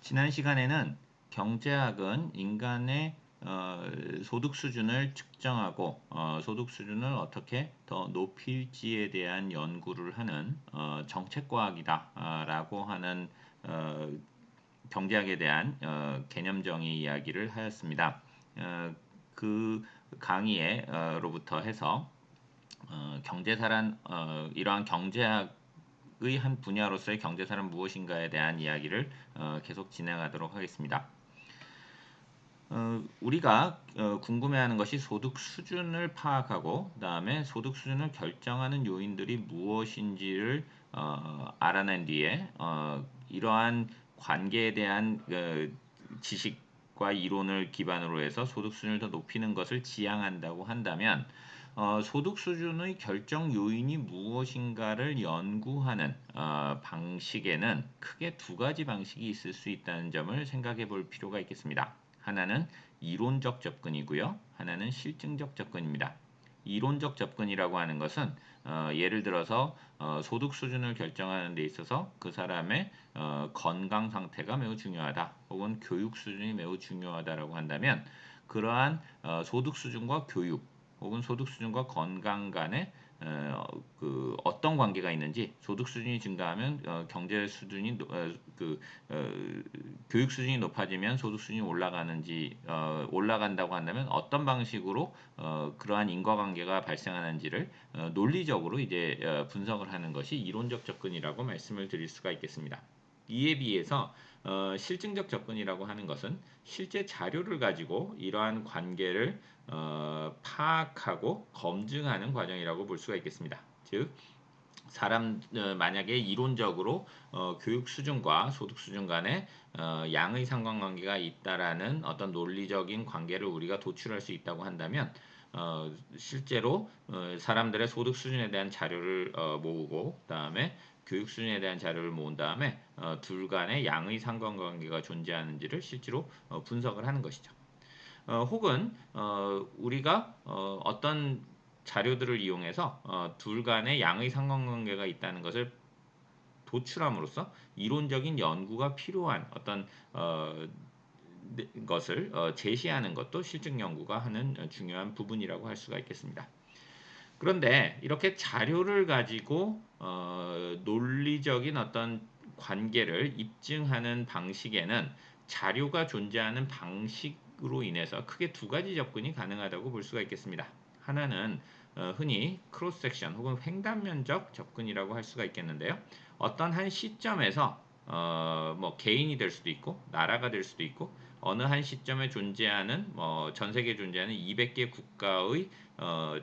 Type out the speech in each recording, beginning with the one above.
지난 시간에는 경제학은 인간의 소득 수준을 측정하고 소득 수준을 어떻게 더 높일지에 대한 연구를 하는 정책과학이다라고 하는 어, 경제학에 대한 개념 정의 이야기를 하였습니다. 그 강의로부터 해서 경제사란 이러한 경제학의 한 분야로서의 경제사란 무엇인가에 대한 이야기를 계속 진행하도록 하겠습니다. 우리가 궁금해하는 것이 소득 수준을 파악하고 그다음에 소득 수준을 결정하는 요인들이 무엇인지를 알아낸 뒤에 이러한 관계에 대한 지식과 이론을 기반으로 해서 소득 수준을 더 높이는 것을 지향한다고 한다면 소득 수준의 결정 요인이 무엇인가를 연구하는 방식에는 크게 두 가지 방식이 있을 수 있다는 점을 생각해 볼 필요가 있겠습니다. 하나는 이론적 접근이고요. 하나는 실증적 접근입니다. 이론적 접근이라고 하는 것은 예를 들어서 소득 수준을 결정하는 데 있어서 그 사람의 건강 상태가 매우 중요하다. 혹은 교육 수준이 매우 중요하다라고 한다면 그러한 소득 수준과 교육 혹은 소득 수준과 건강 간의 어떤 관계가 있는지 소득 수준이 증가하면 경제 수준이 교육 수준이 높아지면 소득 수준이 올라가는지 올라간다고 한다면 어떤 방식으로 그러한 인과관계가 발생하는지를 논리적으로 이제 분석을 하는 것이 이론적 접근이라고 말씀을 드릴 수가 있겠습니다. 이에 비해서 실증적 접근이라고 하는 것은 실제 자료를 가지고 이러한 관계를 파악하고 검증하는 과정이라고 볼 수가 있겠습니다. 즉 만약에 이론적으로 교육 수준과 소득 수준 간에 양의 상관관계가 있다라는 어떤 논리적인 관계를 우리가 도출할 수 있다고 한다면 실제로 사람들의 소득 수준에 대한 자료를 모으고 그다음에 교육 수준에 대한 자료를 모은 다음에 둘 간의 양의 상관관계가 존재하는지를 실제로 분석을 하는 것이죠. 혹은 우리가 어떤 자료들을 이용해서 둘 간의 양의 상관관계가 있다는 것을 도출함으로써 이론적인 연구가 필요한 어떤 것을 제시하는 것도 실증 연구가 하는 중요한 부분이라고 할 수가 있겠습니다. 그런데 이렇게 자료를 가지고 논리적인 어떤 관계를 입증하는 방식에는 자료가 존재하는 방식으로 인해서 크게 두 가지 접근이 가능하다고 볼 수가 있겠습니다. 하나는 흔히 크로스 섹션 혹은 횡단면적 접근이라고 할 수가 있겠는데요. 어떤 한 시점에서 뭐 개인이 될 수도 있고 나라가 될 수도 있고 어느 한 시점에 존재하는 전 세계에 존재하는 200개 국가의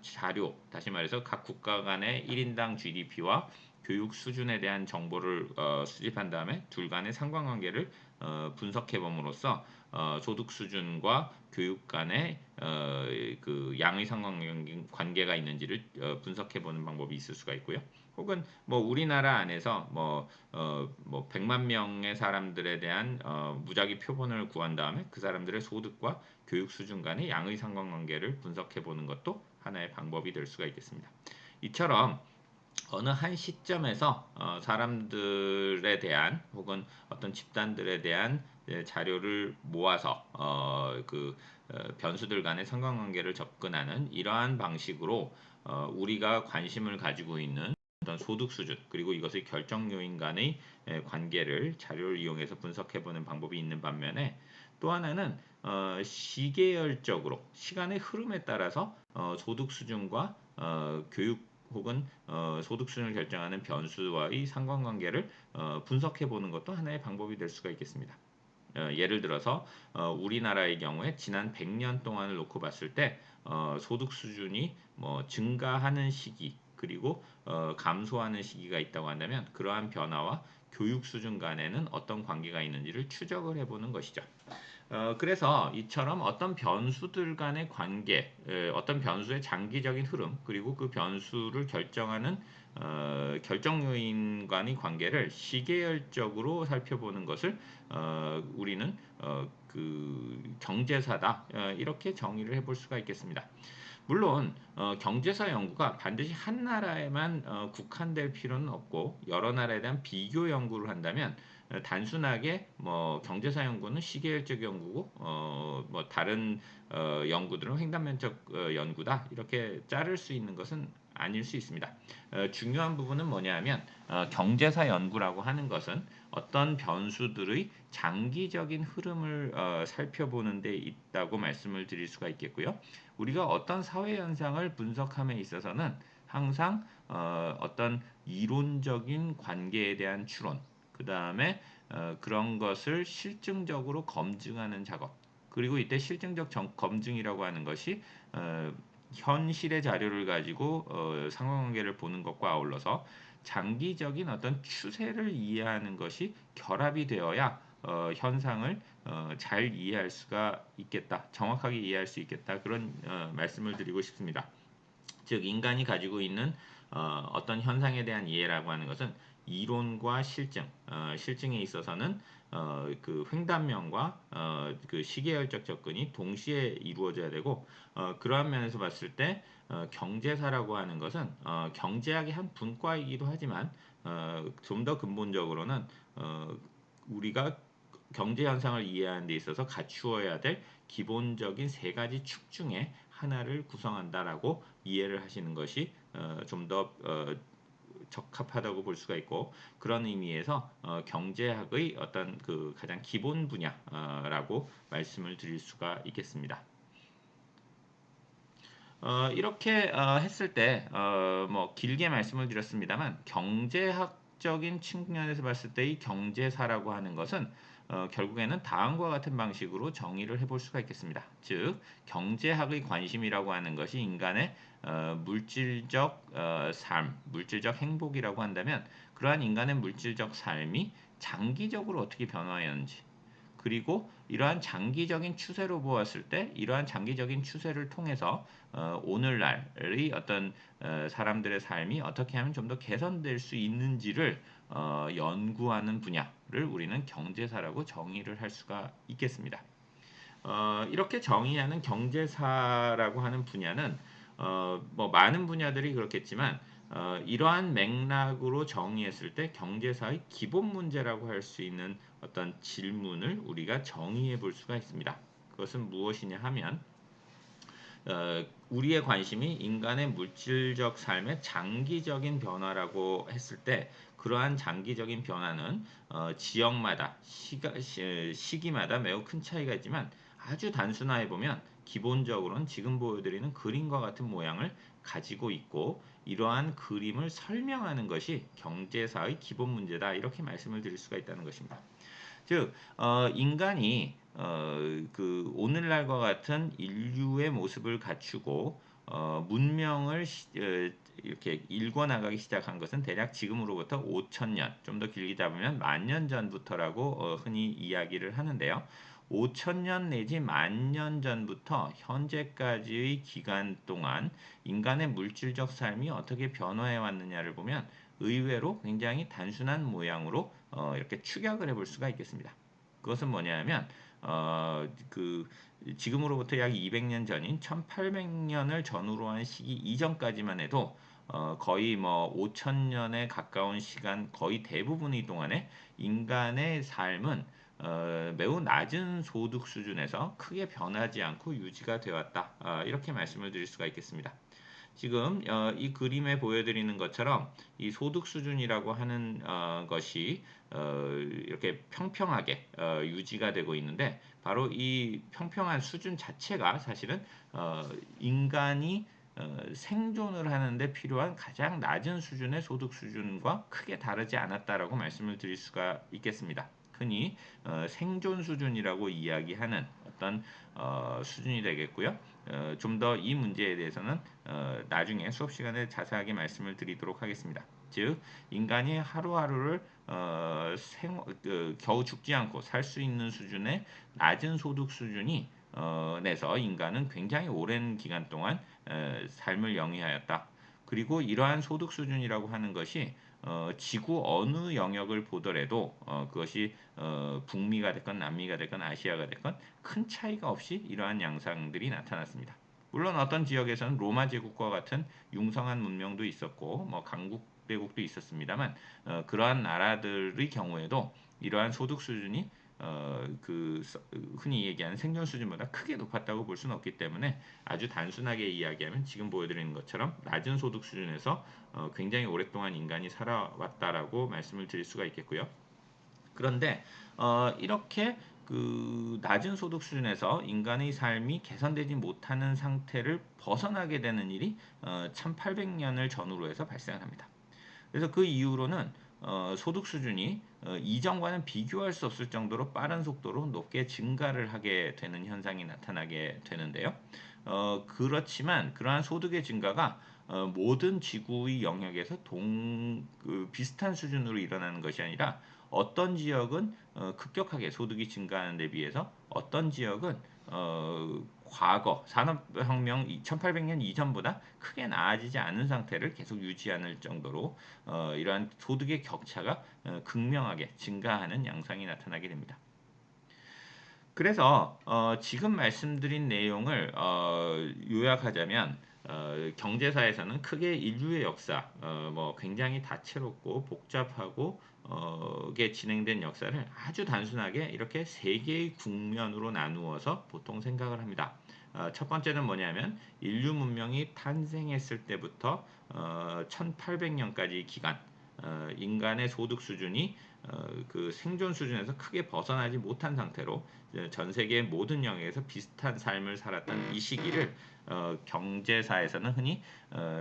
자료, 다시 말해서 각 국가 간의 1인당 GDP와 교육 수준에 대한 정보를 수집한 다음에 둘 간의 상관관계를 분석해 봄으로써 소득 수준과 교육 간의 그 양의 상관관계가 있는지를 분석해 보는 방법이 있을 수가 있고요. 혹은 뭐 우리나라 안에서 뭐 100만 명의 사람들에 대한 무작위 표본을 구한 다음에 그 사람들의 소득과 교육 수준 간의 양의 상관관계를 분석해 보는 것도 하나의 방법이 될 수가 있겠습니다. 이처럼 어느 한 시점에서 사람들에 대한 혹은 어떤 집단들에 대한 자료를 모아서 변수들 간의 상관관계를 접근하는 이러한 방식으로 우리가 관심을 가지고 있는 어떤 소득 수준 그리고 이것의 결정 요인 간의 관계를 자료를 이용해서 분석해보는 방법이 있는 반면에 또 하나는 시계열적으로 시간의 흐름에 따라서 소득 수준과 교육 혹은 소득 수준을 결정하는 변수와의 상관관계를 분석해보는 것도 하나의 방법이 될 수가 있겠습니다. 예를 들어서 우리나라의 경우에 지난 100년 동안을 놓고 봤을 때 소득 수준이 뭐 증가하는 시기 그리고 감소하는 시기가 있다고 한다면 그러한 변화와 교육 수준 간에는 어떤 관계가 있는지를 추적을 해보는 것이죠. 그래서 이처럼 어떤 변수들 간의 관계, 어떤 변수의 장기적인 흐름, 그리고 그 변수를 결정하는 결정 요인 간의 관계를 시계열적으로 살펴보는 것을 우리는 그 경제사다 이렇게 정의를 해볼 수가 있겠습니다. 물론 경제사 연구가 반드시 한 나라에만 국한될 필요는 없고 여러 나라에 대한 비교 연구를 한다면 단순하게 뭐 경제사 연구는 시계열적 연구고 뭐 다른 연구들은 횡단면적 연구다 이렇게 자를 수 있는 것은 아닐 수 있습니다. 중요한 부분은 뭐냐면 경제사 연구라고 하는 것은 어떤 변수들의 장기적인 흐름을 살펴보는 데 있다고 말씀을 드릴 수가 있겠고요. 우리가 어떤 사회 현상을 분석함에 있어서는 항상 어떤 이론적인 관계에 대한 추론, 그 다음에 그런 것을 실증적으로 검증하는 작업, 그리고 이때 실증적 검증이라고 하는 것이 현실의 자료를 가지고 상관관계를 보는 것과 아울러서 장기적인 어떤 추세를 이해하는 것이 결합이 되어야 현상을 잘 이해할 수가 있겠다, 정확하게 이해할 수 있겠다 그런 말씀을 드리고 싶습니다. 즉 인간이 가지고 있는 어떤 현상에 대한 이해라고 하는 것은 이론과 실증, 실증에 있어서는 그 횡단면과 그 시계열적 접근이 동시에 이루어져야 되고 그러한 면에서 봤을 때 경제사라고 하는 것은 경제학의 한 분과이기도 하지만 좀 더 근본적으로는 우리가 경제 현상을 이해하는 데 있어서 갖추어야 될 기본적인 세 가지 축 중에 하나를 구성한다라고 이해를 하시는 것이 좀 더 적합하다고 볼 수가 있고 그런 의미에서 경제학의 어떤 그 가장 기본 분야라고 말씀을 드릴 수가 있겠습니다. 이렇게 했을 때 뭐 길게 말씀을 드렸습니다만 경제학적인 측면에서 봤을 때 이 경제사라고 하는 것은 결국에는 다음과 같은 방식으로 정의를 해볼 수가 있겠습니다. 즉 경제학의 관심이라고 하는 것이 인간의 물질적 삶, 물질적 행복이라고 한다면 그러한 인간의 물질적 삶이 장기적으로 어떻게 변화하는지 그리고 이러한 장기적인 추세로 보았을 때 이러한 장기적인 추세를 통해서 오늘날의 어떤 사람들의 삶이 어떻게 하면 좀 더 개선될 수 있는지를 연구하는 분야를 우리는 경제사라고 정의를 할 수가 있겠습니다. 이렇게 정의하는 경제사라고 하는 분야는 뭐 많은 분야들이 그렇겠지만 이러한 맥락으로 정의했을 때 경제사의 기본 문제라고 할 수 있는 어떤 질문을 우리가 정의해 볼 수가 있습니다. 그것은 무엇이냐 하면 우리의 관심이 인간의 물질적 삶의 장기적인 변화라고 했을 때 그러한 장기적인 변화는 지역마다 시기마다 매우 큰 차이가 있지만 아주 단순하게 보면 기본적으로는 지금 보여드리는 그림과 같은 모양을 가지고 있고 이러한 그림을 설명하는 것이 경제사의 기본 문제다 이렇게 말씀을 드릴 수가 있다는 것입니다. 즉 인간이 그 오늘날과 같은 인류의 모습을 갖추고 문명을 이렇게 일궈나가기 시작한 것은 대략 지금으로부터 5천년, 좀 더 길게 잡으면 10,000년 전부터라고 흔히 이야기를 하는데요. 5천년 내지 10,000년 전부터 현재까지의 기간 동안 인간의 물질적 삶이 어떻게 변화해 왔느냐를 보면 의외로 굉장히 단순한 모양으로 이렇게 추격을 해볼 수가 있겠습니다. 그것은 뭐냐면 그 지금으로부터 약 200년 전인 1800년을 전후로 한 시기 이전까지만 해도 거의 뭐 5천년에 가까운 시간 거의 대부분의 동안에 인간의 삶은 매우 낮은 소득 수준에서 크게 변하지 않고 유지가 되었다. 이렇게 말씀을 드릴 수가 있겠습니다. 지금 이 그림에 보여드리는 것처럼 이 소득 수준이라고 하는 것이 이렇게 평평하게 유지가 되고 있는데 바로 이 평평한 수준 자체가 사실은 인간이 생존을 하는데 필요한 가장 낮은 수준의 소득 수준과 크게 다르지 않았다라고 말씀을 드릴 수가 있겠습니다. 흔히 생존 수준이라고 이야기하는 어떤 수준이 되겠고요. 좀 더 이 문제에 대해서는 나중에 수업 시간에 자세하게 말씀을 드리도록 하겠습니다. 즉 인간이 하루하루를 겨우 죽지 않고 살 수 있는 수준의 낮은 소득 수준이 내서 인간은 굉장히 오랜 기간 동안 삶을 영위하였다. 그리고 이러한 소득 수준이라고 하는 것이 지구 어느 영역을 보더라도 그것이 북미가 됐건 남미가 됐건 아시아가 됐건 큰 차이가 없이 이러한 양상들이 나타났습니다. 물론 어떤 지역에서는 로마 제국과 같은 융성한 문명도 있었고 뭐 강국 대국도 있었습니다만 그러한 나라들의 경우에도 이러한 소득 수준이 흔히 얘기하는 생존 수준보다 크게 높았다고 볼 수는 없기 때문에 아주 단순하게 이야기하면 지금 보여드리는 것처럼 낮은 소득 수준에서 굉장히 오랫동안 인간이 살아왔다라고 말씀을 드릴 수가 있겠고요. 그런데 이렇게 낮은 소득 수준에서 인간의 삶이 개선되지 못하는 상태를 벗어나게 되는 일이 1800년을 전후로 해서 발생합니다. 그래서 그 이후로는 소득 수준이 이전과는 비교할 수 없을 정도로 빠른 속도로 높게 증가를 하게 되는 현상이 나타나게 되는데요. 그렇지만 그러한 소득의 증가가 모든 지구의 영역에서 비슷한 수준으로 일어나는 것이 아니라 어떤 지역은 급격하게 소득이 증가하는 데 비해서 어떤 지역은 과거 산업혁명 1800년 이전보다 크게 나아지지 않은 상태를 계속 유지하는 정도로 이러한 소득의 격차가 극명하게 증가하는 양상이 나타나게 됩니다. 그래서 지금 말씀드린 내용을 요약하자면 경제사에서는 크게 인류의 역사, 뭐 굉장히 다채롭고 복잡하고 게 진행된 역사를 아주 단순하게 이렇게 세 개의 국면으로 나누어서 보통 생각을 합니다. 첫 번째는 뭐냐면 인류 문명이 탄생했을 때부터 1800년까지 기간, 인간의 소득 수준이 그 생존 수준에서 크게 벗어나지 못한 상태로 전 세계 모든 영역에서 비슷한 삶을 살았던 이 시기를 경제사에서는 흔히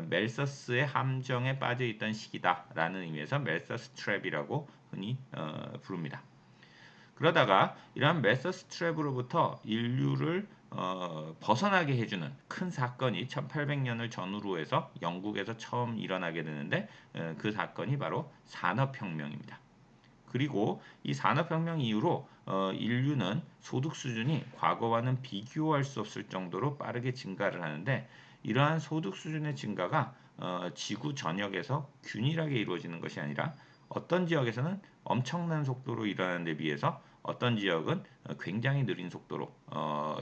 멜서스의 함정에 빠져 있던 시기다라는 의미에서 멜서스 트랩이라고 흔히 부릅니다. 그러다가 이러한 멜서스 트랩으로부터 인류를 벗어나게 해주는 큰 사건이 1800년을 전후로 해서 영국에서 처음 일어나게 되는데 그 사건이 바로 산업혁명입니다. 그리고 이 산업혁명 이후로 인류는 소득 수준이 과거와는 비교할 수 없을 정도로 빠르게 증가를 하는데 이러한 소득 수준의 증가가 지구 전역에서 균일하게 이루어지는 것이 아니라 어떤 지역에서는 엄청난 속도로 일어나는 데 비해서 어떤 지역은 굉장히 느린 속도로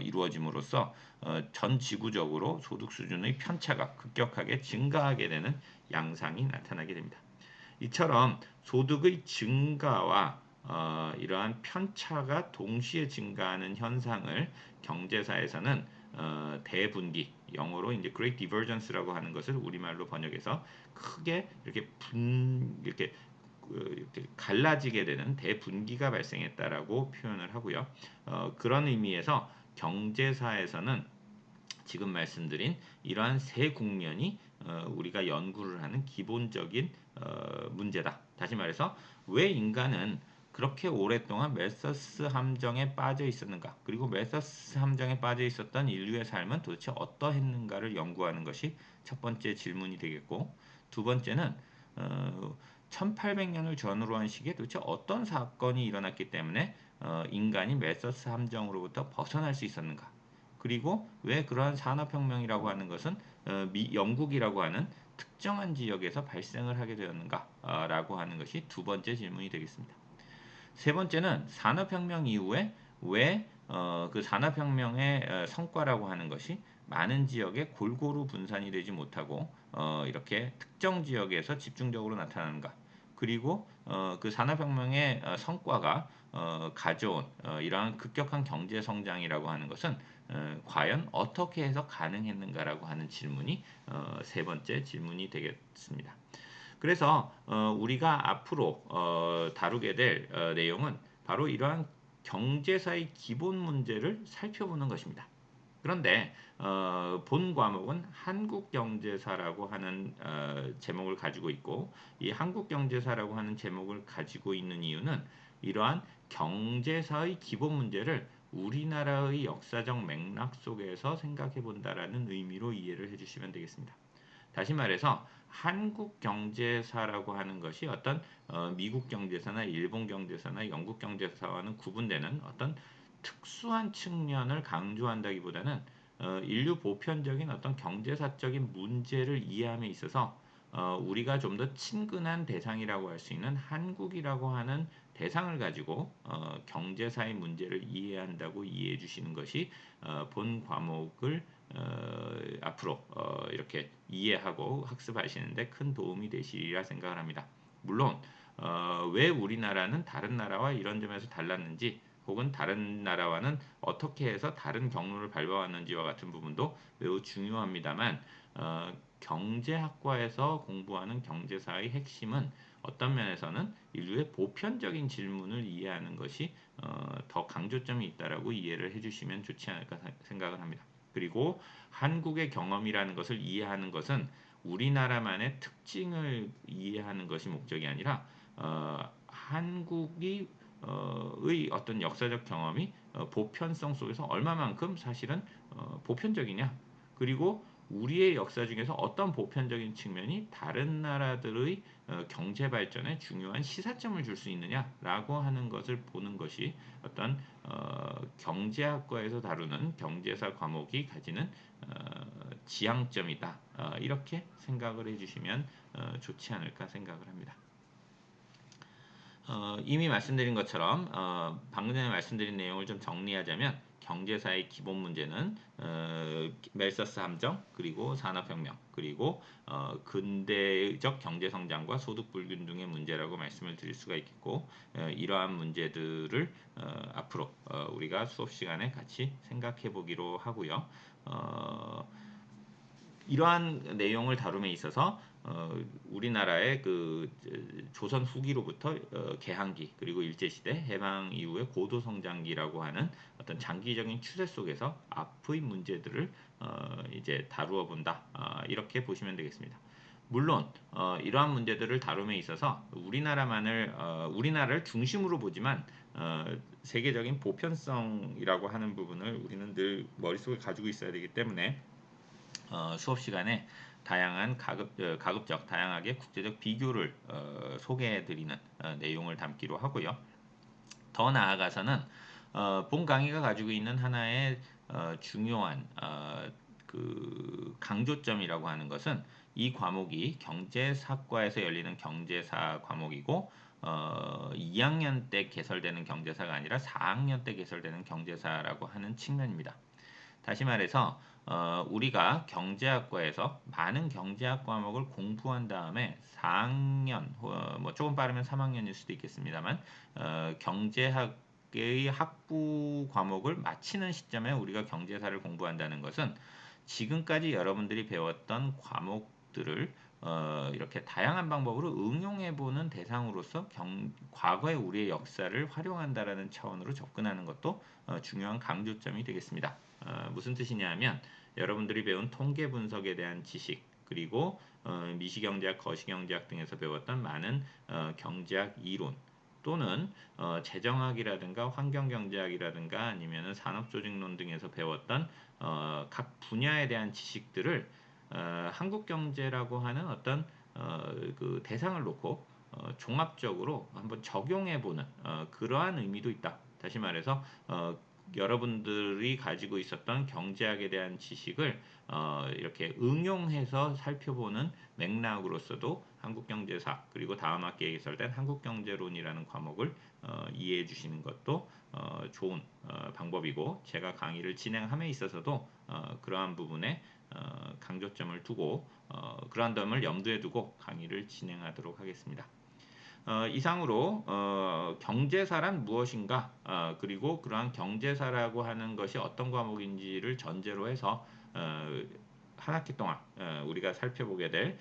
이루어짐으로써 전 지구적으로 소득 수준의 편차가 급격하게 증가하게 되는 양상이 나타나게 됩니다. 이처럼 소득의 증가와 이러한 편차가 동시에 증가하는 현상을 경제사에서는 대분기, 영어로 이제 Great Divergence라고 하는 것을 우리말로 번역해서 크게 이렇게 갈라지게 되는 대분기가 발생했다라고 표현을 하고요. 그런 의미에서 경제사에서는 지금 말씀드린 이러한 세 국면이 우리가 연구를 하는 기본적인 문제다. 다시 말해서 왜 인간은 그렇게 오랫동안 멜서스 함정에 빠져 있었는가? 그리고 멜서스 함정에 빠져 있었던 인류의 삶은 도대체 어떠했는가를 연구하는 것이 첫 번째 질문이 되겠고, 두 번째는 1800년을 전후로 한 시기에 도대체 어떤 사건이 일어났기 때문에 인간이 멜서스 함정으로부터 벗어날 수 있었는가? 그리고 왜 그러한 산업혁명이라고 하는 것은 영국이라고 하는 특정한 지역에서 발생을 하게 되었는가라고 하는 것이 두 번째 질문이 되겠습니다. 세 번째는 산업혁명 이후에 왜 그 산업혁명의 성과라고 하는 것이 많은 지역에 골고루 분산이 되지 못하고 이렇게 특정 지역에서 집중적으로 나타나는가? 그리고 그 산업혁명의 성과가 가져온 이러한 급격한 경제 성장이라고 하는 것은 과연 어떻게 해서 가능했는가라고 하는 질문이 세 번째 질문이 되겠습니다. 그래서 우리가 앞으로 다루게 될 내용은 바로 이러한 경제사의 기본 문제를 살펴보는 것입니다. 그런데 본 과목은 한국경제사라고 하는 제목을 가지고 있고 이 한국경제사라고 하는 제목을 가지고 있는 이유는 이러한 경제사의 기본 문제를 우리나라의 역사적 맥락 속에서 생각해 본다라는 의미로 이해를 해주시면 되겠습니다. 다시 말해서 한국 경제사라고 하는 것이 어떤 미국 경제사나 일본 경제사나 영국 경제사와는 구분되는 어떤 특수한 측면을 강조한다기보다는 인류 보편적인 어떤 경제사적인 문제를 이해함에 있어서 우리가 좀 더 친근한 대상이라고 할 수 있는 한국이라고 하는 대상을 가지고 경제사의 문제를 이해한다고 이해해 주시는 것이 본 과목을 앞으로 이렇게 이해하고 학습하시는데 큰 도움이 되시리라 생각을 합니다. 물론 왜 우리나라는 다른 나라와 이런 점에서 달랐는지 혹은 다른 나라와는 어떻게 해서 다른 경로를 밟아왔는지와 같은 부분도 매우 중요합니다만 경제학과에서 공부하는 경제사의 핵심은 어떤 면에서는 인류의 보편적인 질문을 이해하는 것이 더 강조점이 있다라고 이해를 해주시면 좋지 않을까 생각을 합니다. 그리고 한국의 경험이라는 것을 이해하는 것은 우리나라만의 특징을 이해하는 것이 목적이 아니라 한국이 의 어떤 역사적 경험이 보편성 속에서 얼마만큼 사실은 보편적이냐, 그리고 우리의 역사 중에서 어떤 보편적인 측면이 다른 나라들의 경제 발전에 중요한 시사점을 줄 수 있느냐라고 하는 것을 보는 것이 어떤 경제학과에서 다루는 경제사 과목이 가지는 지향점이다. 이렇게 생각을 해주시면 좋지 않을까 생각을 합니다. 이미 말씀드린 것처럼 방금 전에 말씀드린 내용을 좀 정리하자면 경제사의 기본 문제는 멜서스 함정, 그리고 산업혁명, 그리고 근대적 경제성장과 소득불균등의 문제라고 말씀을 드릴 수가 있겠고, 이러한 문제들을 앞으로 우리가 수업 시간에 같이 생각해 보기로 하고요. 이러한 내용을 다룸에 있어서 우리나라의 그 조선 후기로부터 개항기, 그리고 일제시대, 해방 이후의 고도성장기라고 하는 어떤 장기적인 추세 속에서 앞의 문제들을 이제 다루어 본다. 이렇게 보시면 되겠습니다. 물론 이러한 문제들을 다룸에 있어서 우리나라를 중심으로 보지만 세계적인 보편성이라고 하는 부분을 우리는 늘 머릿속에 가지고 있어야 되기 때문에 수업 시간에 다양한 가급적 다양하게 국제적 비교를 소개해드리는 내용을 담기로 하고요. 더 나아가서는 본 강의가 가지고 있는 하나의 중요한 그 강조점이라고 하는 것은 이 과목이 경제사과에서 열리는 경제사 과목이고 2학년 때 개설되는 경제사가 아니라 4학년 때 개설되는 경제사라고 하는 측면입니다. 다시 말해서 우리가 경제학과에서 많은 경제학 과목을 공부한 다음에 4학년, 뭐 조금 빠르면 3학년일 수도 있겠습니다만 경제학의 학부 과목을 마치는 시점에 우리가 경제사를 공부한다는 것은 지금까지 여러분들이 배웠던 과목들을 이렇게 다양한 방법으로 응용해보는 대상으로서 과거의 우리의 역사를 활용한다라는 차원으로 접근하는 것도 중요한 강조점이 되겠습니다. 무슨 뜻이냐 하면 여러분들이 배운 통계 분석에 대한 지식, 그리고 미시경제학, 거시경제학 등에서 배웠던 많은 경제학 이론, 또는 재정학이라든가 환경경제학이라든가 아니면 산업조직론 등에서 배웠던 각 분야에 대한 지식들을 한국경제라고 하는 어떤 그 대상을 놓고 종합적으로 한번 적용해보는 그러한 의미도 있다. 다시 말해서 여러분들이 가지고 있었던 경제학에 대한 지식을 이렇게 응용해서 살펴보는 맥락으로서도 한국경제사, 그리고 다음 학기에 개설된 한국경제론이라는 과목을 이해해 주시는 것도 좋은 방법이고, 제가 강의를 진행함에 있어서도 그러한 부분에 강조점을 두고 그러한 점을 염두에 두고 강의를 진행하도록 하겠습니다. 이상으로 경제사란 무엇인가, 그리고 그러한 경제사라고 하는 것이 어떤 과목인지를 전제로 해서 한 학기 동안 우리가 살펴보게 될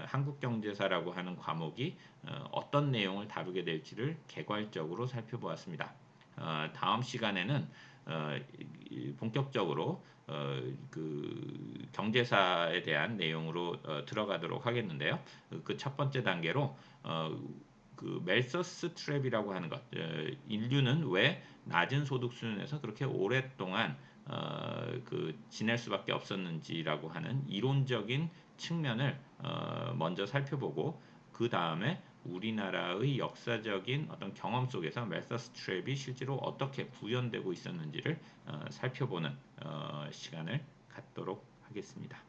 한국경제사라고 하는 과목이 어떤 내용을 다루게 될지를 개괄적으로 살펴보았습니다. 다음 시간에는 본격적으로 그 경제사에 대한 내용으로 들어가도록 하겠는데요. 그 첫 번째 단계로 그 멜서스 트랩이라고 하는 것, 인류는 왜 낮은 소득 수준에서 그렇게 오랫동안 그 지낼 수밖에 없었는지라고 하는 이론적인 측면을 먼저 살펴보고, 그 다음에 우리나라의 역사적인 어떤 경험 속에서 멜서스 트랩이 실제로 어떻게 구현되고 있었는지를 살펴보는 시간을 갖도록 하겠습니다.